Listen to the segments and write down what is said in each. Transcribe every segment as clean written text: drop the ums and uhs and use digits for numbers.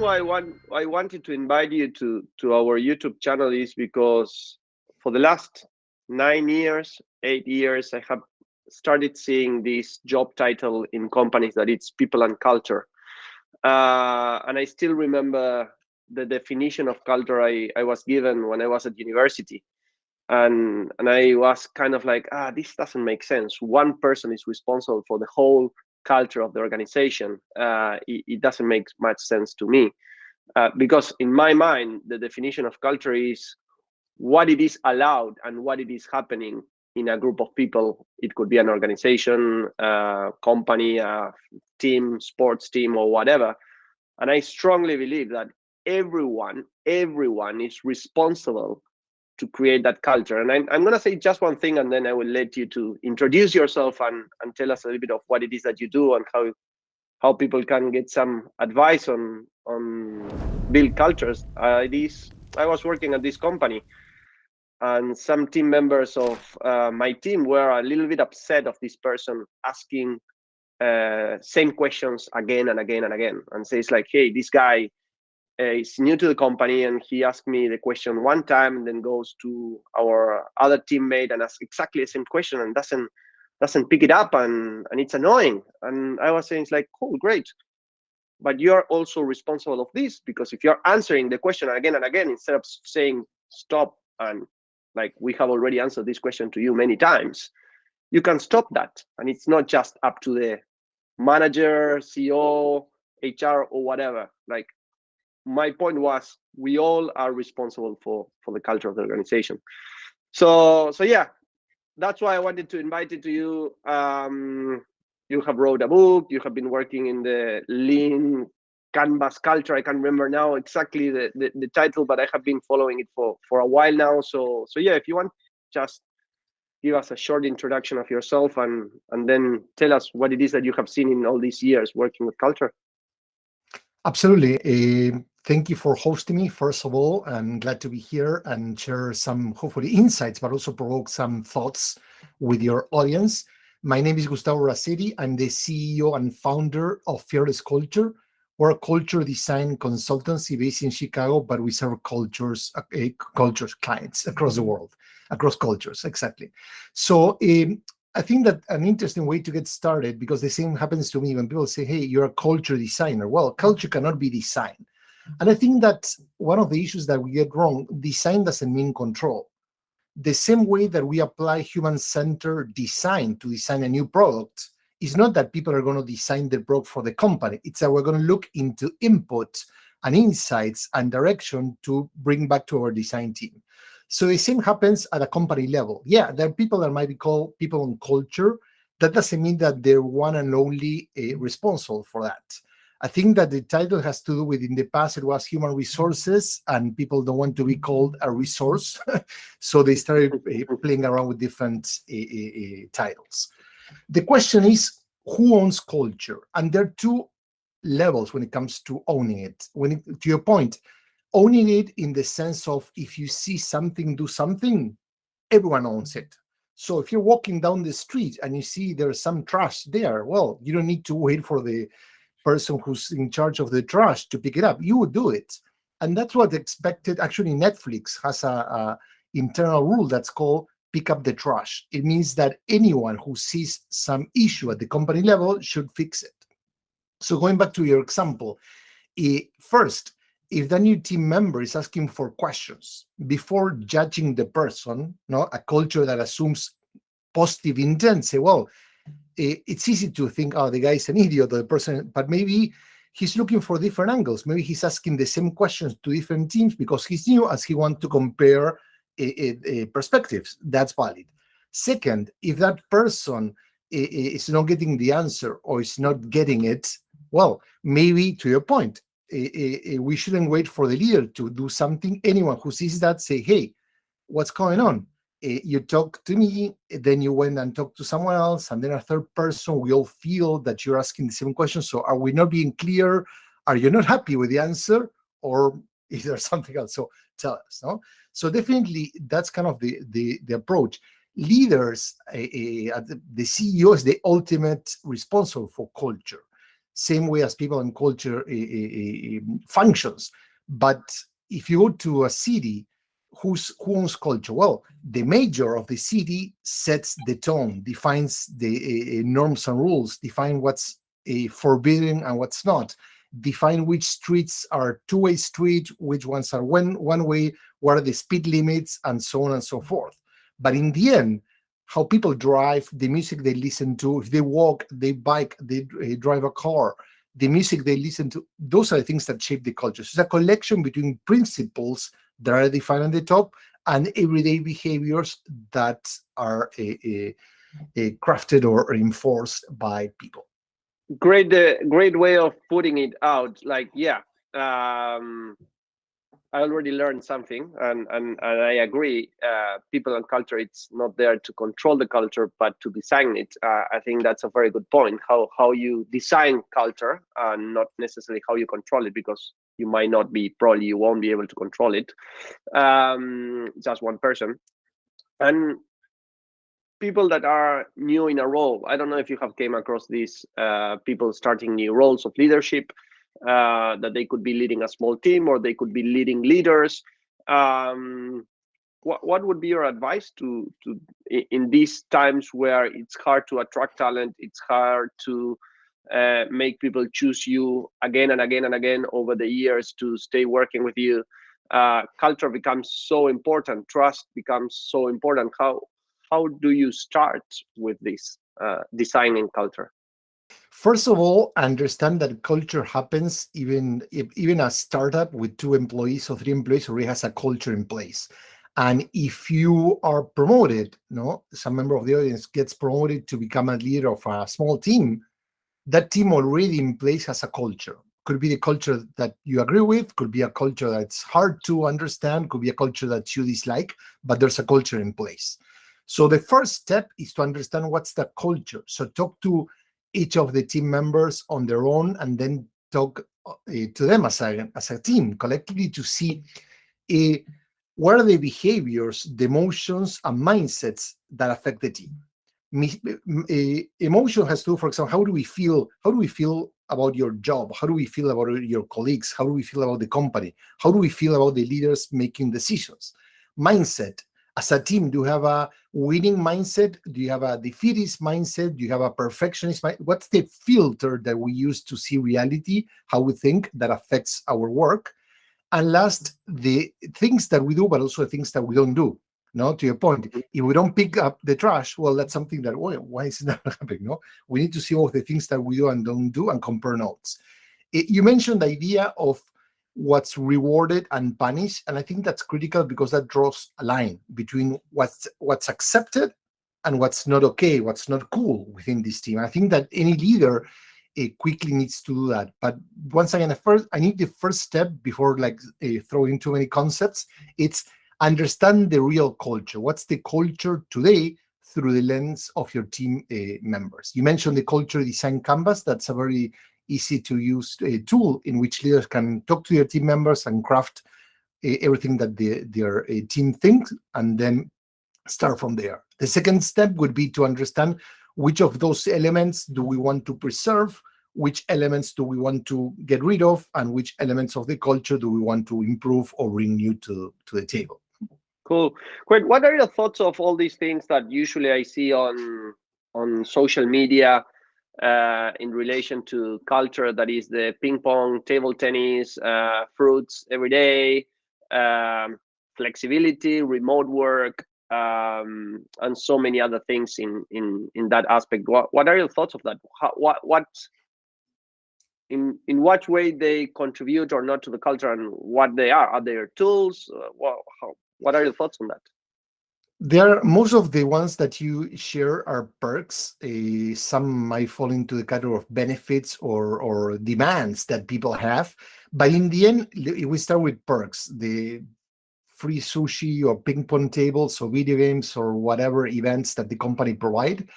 why I wanted to invite you to our YouTube channel is because for the last 9 years, 8 years, I have started seeing this job title in companies that it's people and culture. And I still remember the definition of culture I was given when I was at university. And I was kind of like, this doesn't make sense. One person is responsible for the whole culture of the organization. It doesn't make much sense to me. Because in my mind, the definition of culture is what it is allowed and what it is happening in a group of people. It could be an organization, a company, a team, sports team, or whatever. And I strongly believe that everyone is responsible to create that culture. And I'm going to say just one thing, and then I will let you to introduce yourself and tell us a little bit of what it is that you do and how people can get some advice on build cultures. I was working at this company, and some team members of my team were a little bit upset of this person asking same questions again and again and again, and says like, hey, this guy is new to the company and he asked me the question one time and then goes to our other teammate and asks exactly the same question and doesn't pick it up, and it's annoying. And I was saying, it's like, cool, great, but you're also responsible of this, because if you're answering the question again and again instead of saying stop and like, we have already answered this question to you many times, you can stop that. And it's not just up to the manager, CEO, HR, or whatever. Like, my point was, we all are responsible for the culture of the organization. So yeah, that's why I wanted to invite it to you. You have wrote a book. You have been working in the lean canvas culture. I can't remember now exactly the title, but I have been following it for a while now. So yeah, if you want, just give us a short introduction of yourself and then tell us what it is that you have seen in all these years working with culture. Absolutely. Thank you for hosting me, first of all. I'm glad to be here and share some, hopefully, insights, but also provoke some thoughts with your audience. My name is Gustavo Rasetti. I'm the CEO and founder of Fearless Culture. We're a culture design consultancy based in Chicago, but we serve cultures clients across the world, across cultures, exactly. So I think that an interesting way to get started, because the same happens to me when people say, hey, you're a culture designer. Well, culture cannot be designed. And I think that one of the issues that we get wrong, design doesn't mean control. The same way that we apply human-centered design to design a new product, is not that people are going to design the product for the company. It's that we're going to look into input and insights and direction to bring back to our design team. So the same happens at a company level. Yeah, there are people that might be called people on culture. That doesn't mean that they're one and only responsible for that. I think that the title has to do with, in the past, it was human resources, and people don't want to be called a resource. So they started playing around with different titles. The question is, who owns culture? And there are two levels when it comes to owning it. To your point, owning it in the sense of, if you see something, do something, everyone owns it. So if you're walking down the street and you see there's some trash there, well, you don't need to wait for the person who's in charge of the trash to pick it up. You would do it. And that's what expected. Actually, Netflix has a internal rule that's called pick up the trash. It means that anyone who sees some issue at the company level should fix it. So going back to your example, first, if the new team member is asking for questions before judging the person, a culture that assumes positive intent, say, well, it's easy to think, oh, the guy is an idiot, or the person, but maybe he's looking for different angles. Maybe he's asking the same questions to different teams because he's new, as he wants to compare perspectives. That's valid. Second, if that person is not getting the answer or is not getting it, well, maybe, to your point, we shouldn't wait for the leader to do something. Anyone who sees that, say, hey, what's going on? You talk to me, then you went and talked to someone else, and then a third person. We all feel that you're asking the same question. So are we not being clear? Are you not happy with the answer? Or is there something else? So tell us. No? So definitely that's kind of the approach. Leaders, the CEO is the ultimate responsible for culture. same way as people and culture functions. But if you go to a city, who owns culture? Well, the mayor of the city sets the tone, defines the norms and rules, define what's forbidden and what's not, define which streets are two-way street, which ones are one way, what are the speed limits, and so on and so forth. But in the end, how people drive, the music they listen to, if they walk, they bike, they drive a car, the music they listen to, those are the things that shape the culture. So it's a collection between principles that are defined on the top and everyday behaviors that are crafted or enforced by people. Great, great way of putting it out. Like, yeah, I already learned something, and I agree. People and culture, it's not there to control the culture, but to design it. I think that's a very good point. How you design culture, and not necessarily how you control it, because you might not be, probably you won't be able to control it. Just one person. And people that are new in a role, I don't know if you have came across these people starting new roles of leadership, that they could be leading a small team or they could be leading leaders. What would be your advice to in these times where it's hard to attract talent, it's hard to make people choose you again and again and again over the years to stay working with you? Culture becomes so important, trust becomes so important. How do you start with this designing culture? First of all, understand that culture happens even a startup with 2 employees or 3 employees already has a culture in place. And if you are promoted, some member of the audience gets promoted to become a leader of a small team, that team already in place has a culture. Could be the culture that you agree with, could be a culture that's hard to understand, could be a culture that you dislike, but there's a culture in place. So the first step is to understand what's the culture. So talk to each of the team members on their own, and then talk to them as a team collectively to see what are the behaviors, the emotions, and mindsets that affect the team. Emotion has to do, for example, how do we feel about your job? How do we feel about your colleagues? How do we feel about the company? How do we feel about the leaders making decisions? Mindset, as a team, do you have a winning mindset? Do you have a defeatist mindset? Do you have a perfectionist mindset? What's the filter that we use to see reality, how we think that affects our work? And last, the things that we do, but also the things that we don't do. To your point, if we don't pick up the trash, well, that's something that, why is it not happening? We need to see all the things that we do and don't do and compare notes. You mentioned the idea of what's rewarded and punished, and I think that's critical because that draws a line between what's accepted and what's not okay, what's not cool within this team. I think that any leader quickly needs to do that. But once again, I need the first step before throwing too many concepts. It's understand the real culture. What's the culture today through the lens of your team members? You mentioned the culture design canvas. That's a very easy to use tool in which leaders can talk to their team members and craft everything that their team thinks, and then start from there. The second step would be to understand which of those elements do we want to preserve, which elements do we want to get rid of, and which elements of the culture do we want to improve or bring new to the table. Cool. Great. What are your thoughts of all these things that usually I see on social media in relation to culture? That is the ping pong, table tennis, fruits every day, flexibility, remote work, and so many other things in that aspect. What are your thoughts of that? What in what way they contribute or not to the culture, and what they are? Are there tools? What are your thoughts on that? Most of the ones that you share are perks. Some might fall into the category of benefits or demands that people have. But in the end, we start with perks. The free sushi or ping pong tables or video games or whatever events that the company provide.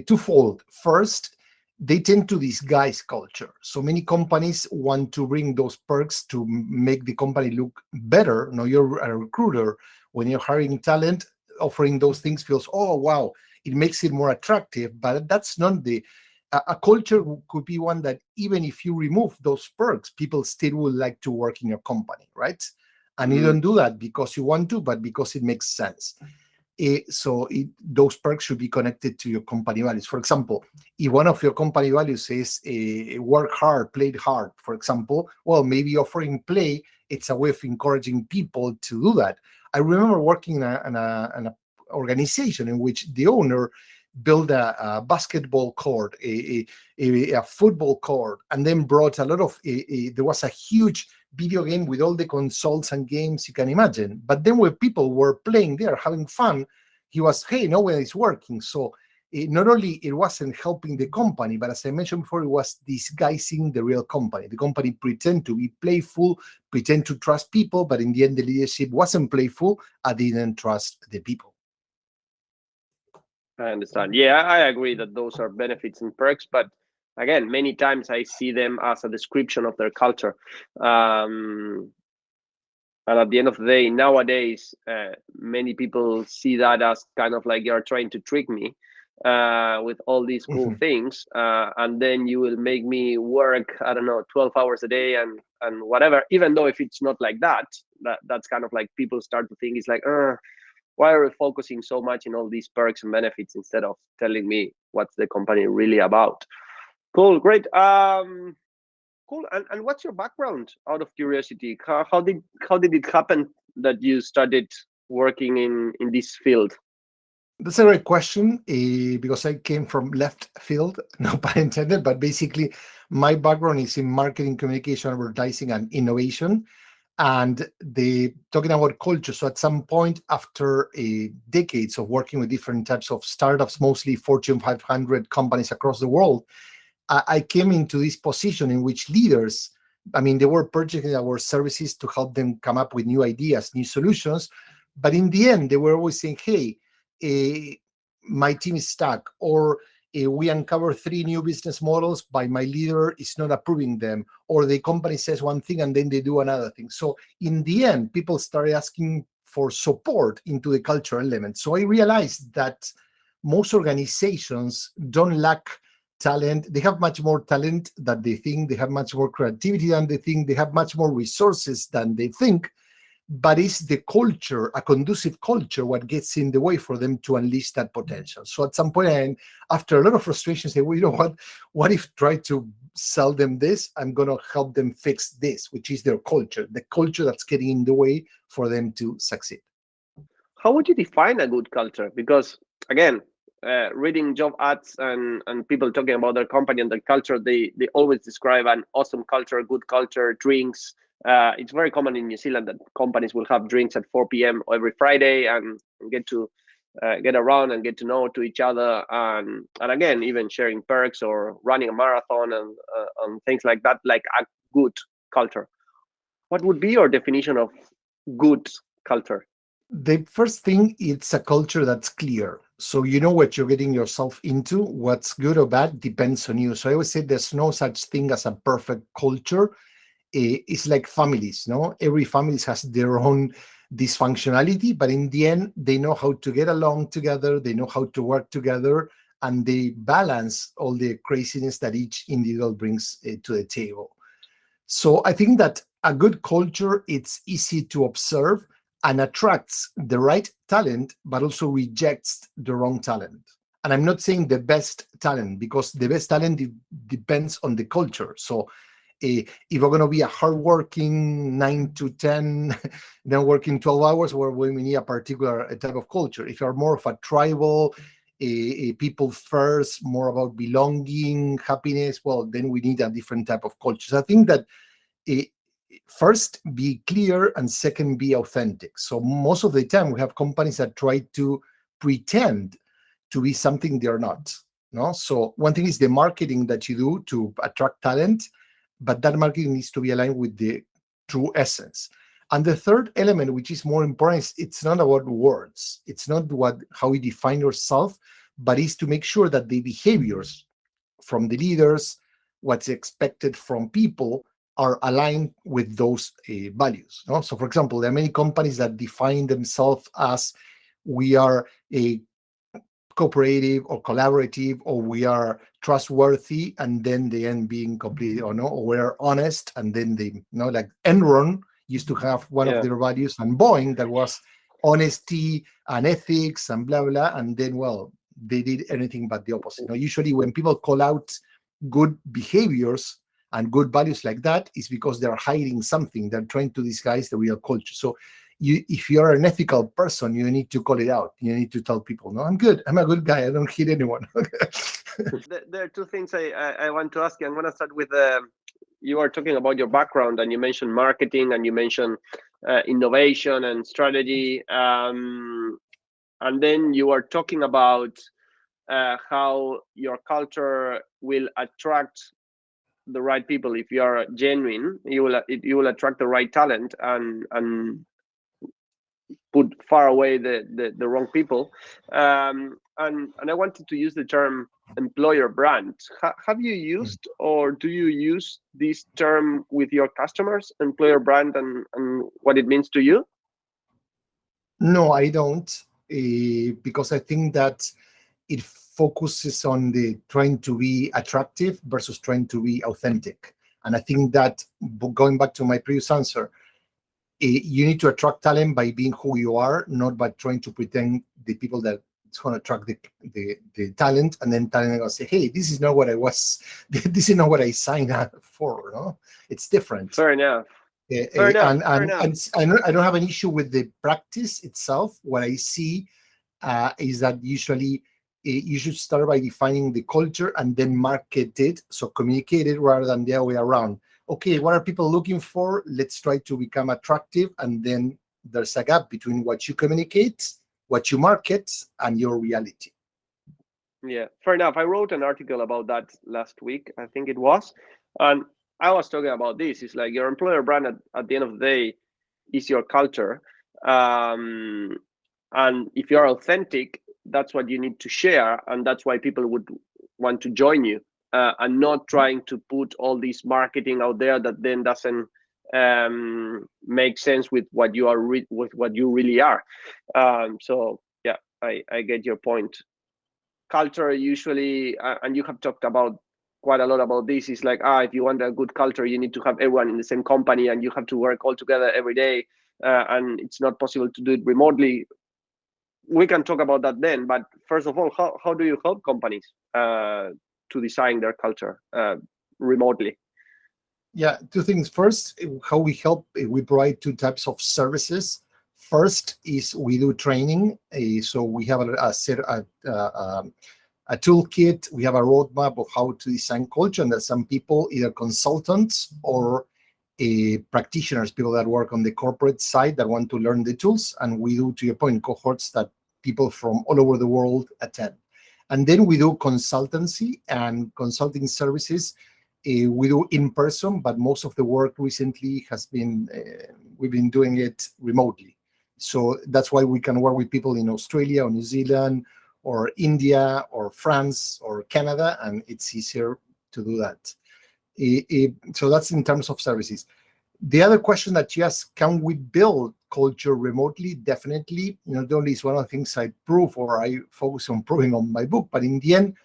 Twofold. First, they tend to disguise culture. So many companies want to bring those perks to make the company look better. You're a recruiter. When you're hiring talent, offering those things feels, oh, wow, it makes it more attractive. But that's not the a culture could be one that even if you remove those perks, people still would like to work in your company, right? And you don't do that because you want to, but because it makes sense. Those perks should be connected to your company values. For example, if one of your company values is work hard, play hard, for example, well, maybe offering play, it's a way of encouraging people to do that. I remember working in an organization in which the owner built a basketball court, a football court, and then brought a lot of, there was a huge video game with all the consoles and games you can imagine. But then when people were playing there, having fun, he was, hey, no one is working. So not only it wasn't helping the company, but as I mentioned before, it was disguising the real company. The company pretend to be playful, pretend to trust people, but in the end, the leadership wasn't playful. I didn't trust the people. I understand. Yeah, I agree that those are benefits and perks, but again, many times I see them as a description of their culture. And at the end of the day, nowadays, many people see that as kind of like you're trying to trick me with all these cool things, and then you will make me work, I don't know, 12 hours a day and whatever. Even though if it's not like that, that's kind of like people start to think it's like, why are we focusing so much in all these perks and benefits instead of telling me what's the company really about? Cool, great. Cool. And what's your background, out of curiosity? How did it happen that you started working in this field? That's a great question, because I came from left field, no pun intended, but basically my background is in marketing, communication, advertising, and innovation. And talking about culture. So at some point after decades of working with different types of startups, mostly Fortune 500 companies across the world, I came into this position in which leaders, I mean, they were purchasing our services to help them come up with new ideas, new solutions. But in the end, they were always saying, hey, my team is stuck, or we uncover 3 new business models, but my leader is not approving them, or the company says one thing and then they do another thing. So in the end, people started asking for support into the cultural element. So I realized that most organizations don't lack talent. They have much more talent than they think. They have much more creativity than they think. They have much more resources than they think. But it's the culture, a conducive culture, what gets in the way for them to unleash that potential. So at some point, and after a lot of frustration, say, well, you know what if try to sell them this? I'm going to help them fix this, which is their culture, the culture that's getting in the way for them to succeed. How would you define a good culture? Because again, reading job ads and people talking about their company and their culture, they always describe an awesome culture, good culture, drinks. It's very common in New Zealand that companies will have drinks at 4 p.m. every Friday and get to get around and get to know to each other, and again, even sharing perks or running a marathon and things like that, like a good culture. What would be your definition of good culture? The first thing, it's a culture that's clear. So you know what you're getting yourself into. What's good or bad depends on you. So I always say there's no such thing as a perfect culture. It's like families, no? Every family has their own dysfunctionality, but in the end, they know how to get along together. They know how to work together, and they balance all the craziness that each individual brings to the table. So I think that a good culture, it's easy to observe and attracts the right talent, but also rejects the wrong talent. And I'm not saying the best talent, because the best talent depends on the culture. So if we're going to be a hardworking 9 to 10, then working 12 hours, where we need a particular type of culture. If you're more of a tribal, people first, more about belonging, happiness, well, then we need a different type of culture. So I think that first, be clear, and second, be authentic. So most of the time, we have companies that try to pretend to be something they're not. No, so one thing is the marketing that you do to attract talent, but that marketing needs to be aligned with the true essence. And the third element, which is more important, is it's not about words. It's not how you define yourself, but is to make sure that the behaviors from the leaders, what's expected from people, are aligned with those values. No? So, for example, there are many companies that define themselves as we are cooperative or collaborative, or we are trustworthy, and then they end being completely, or no, or we're honest, and then they, like Enron used to have one of Yeah. their values, and Boeing, that was honesty and ethics and blah blah, and then, well, they did anything but the opposite. Usually when people call out good behaviors and good values like that, is because they're hiding something. They're trying to disguise the real culture. So if you're an ethical person, you need to call it out. You need to tell people, no, I'm good. I'm a good guy. I don't hit anyone. There are two things I want to ask you. I'm going to start with you are talking about your background, and you mentioned marketing, and you mentioned innovation and strategy. And then you are talking about how your culture will attract the right people. If you are genuine, you will attract the right talent and put far away the wrong people. And I wanted to use the term employer brand. Have you used, or do you use this term with your customers, employer brand, and what it means to you? No, I don't, because I think that it focuses on the trying to be attractive versus trying to be authentic. And I think that, going back to my previous answer, you need to attract talent by being who you are, not by trying to pretend the people that it's going to attract the talent, and then talent will say, hey, this is not what I was, this is not what I signed up for. No, it's different. Fair enough. Fair enough. And I don't have an issue with the practice itself. What I see is that usually you should start by defining the culture and then market it, so communicate it, rather than the other way around. Okay, what are people looking for? Let's try to become attractive, and then there's a gap between what you communicate, what you market, and your reality. Yeah, fair enough. I wrote an article about that last week, I think it was, and I was talking about this. It's like your employer brand at the end of the day is your culture, and if you're authentic, that's what you need to share, and that's why people would want to join you, and not trying to put all this marketing out there that then doesn't make sense with what you are with what you really are. So yeah, I get your point. Culture usually, and you have talked about quite a lot about this, is like, if you want a good culture, you need to have everyone in the same company, and you have to work all together every day, and it's not possible to do it remotely. We can talk about that then, but first of all, how do you help companies to design their culture remotely? Yeah, two things. First, how we help, we provide two types of services. First is we do training. So we have a toolkit. We have a roadmap of how to design culture, and there's some people, either consultants or practitioners, people that work on the corporate side that want to learn the tools. And we do, to your point, cohorts that people from all over the world attend. And then we do consultancy and consulting services. We do in person, but most of the work recently has been, we've been doing it remotely. So that's why we can work with people in Australia or New Zealand or India or France or Canada, and it's easier to do that. So that's in terms of services. The other question that you asked, can we build culture remotely? Definitely. Not only is one of the things I prove, or I focus on proving on my book, but in the end,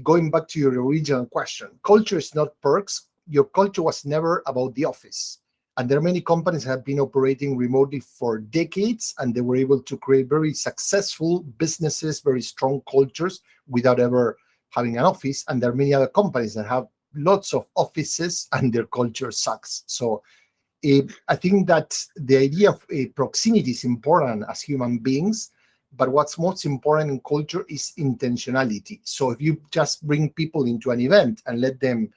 going back to your original question, culture is not perks. Your culture was never about the office. And there are many companies that have been operating remotely for decades, and they were able to create very successful businesses, very strong cultures without ever having an office. And there are many other companies that have lots of offices and their culture sucks. So I think that the idea of proximity is important as human beings, but what's most important in culture is intentionality. So if you just bring people into an event and let them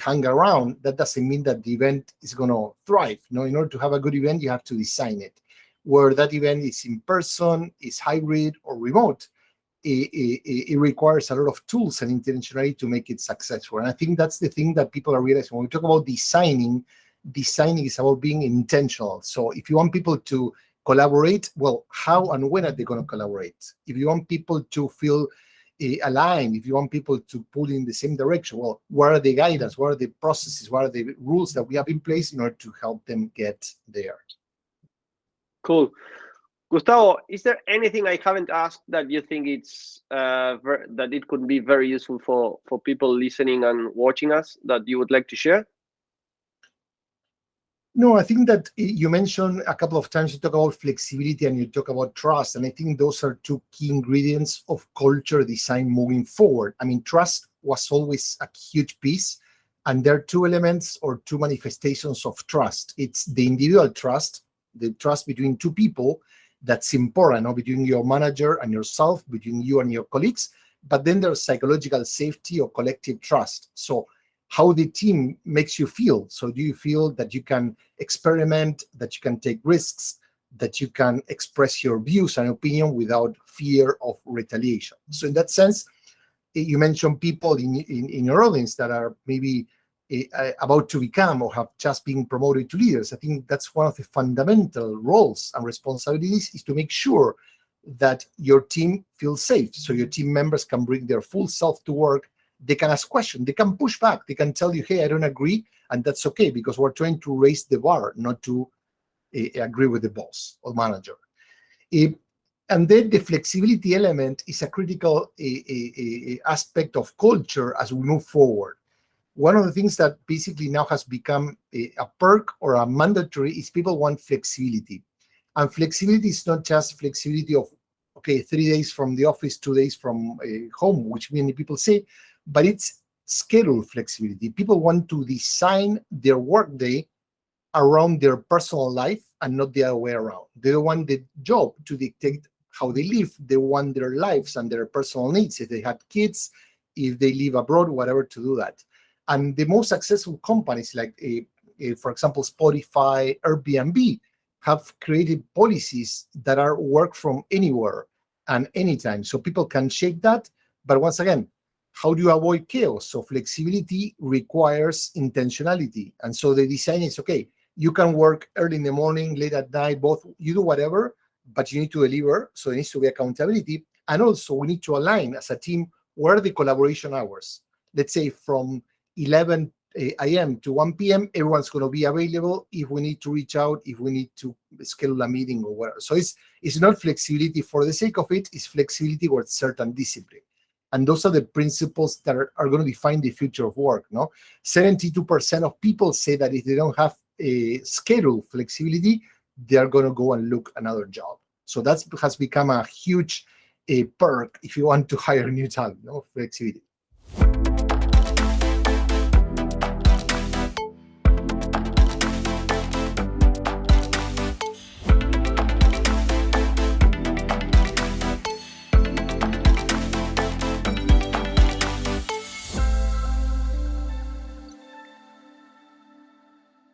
hang around, that doesn't mean that the event is going to thrive. In order to have a good event, you have to design it. Where that event is in person, is hybrid or remote, it requires a lot of tools and intentionality to make it successful. And I think that's the thing that people are realizing. When we talk about designing is about being intentional. So if you want people to collaborate, well, how and when are they going to collaborate? If you want people to feel aligned, if you want people to pull in the same direction, well, what are the guidance? What are the processes? What are the rules that we have in place in order to help them get there? Cool. Gustavo, is there anything I haven't asked that you think that it could be very useful for people listening and watching us that you would like to share? No, I think that you mentioned a couple of times, you talk about flexibility and you talk about trust. And I think those are two key ingredients of culture design moving forward. I mean, trust was always a huge piece. And there are two elements or two manifestations of trust. It's the individual trust, the trust between two people. That's important, no? Between your manager and yourself, between you and your colleagues. But then there's psychological safety or collective trust. So how the team makes you feel. So do you feel that you can experiment, that you can take risks, that you can express your views and opinion without fear of retaliation? So in that sense, you mentioned people in your audience that are maybe about to become or have just been promoted to leaders. I think that's one of the fundamental roles and responsibilities, is to make sure that your team feels safe. So your team members can bring their full self to work. They can ask questions, they can push back, they can tell you, hey, I don't agree, and that's okay, because we're trying to raise the bar, not to agree with the boss or manager. And then the flexibility element is a critical aspect of culture as we move forward. One of the things that basically now has become a perk or a mandatory is people want flexibility. And flexibility is not just flexibility of, okay, 3 days from the office, 2 days from home, which many people say, but it's schedule flexibility. People want to design their workday around their personal life and not the other way around. They don't want the job to dictate how they live. They want their lives and their personal needs. If they had kids, if they live abroad, whatever, to do that. And the most successful companies like, for example, Spotify, Airbnb, have created policies that are work from anywhere and anytime. So people can shape that. But once again, how do you avoid chaos? So flexibility requires intentionality. And so the design is, okay, you can work early in the morning, late at night, both, you do whatever, but you need to deliver. So there needs to be accountability. And also we need to align as a team, where are the collaboration hours? Let's say from 11 a.m. to 1 p.m., everyone's going to be available if we need to reach out, if we need to schedule a meeting or whatever. So it's not flexibility for the sake of it, it's flexibility with certain discipline. And those are the principles that are going to define the future of work. No, 72% of people say that if they don't have a schedule flexibility, they are going to go and look another job. So that has become a huge perk if you want to hire new talent. No, flexibility.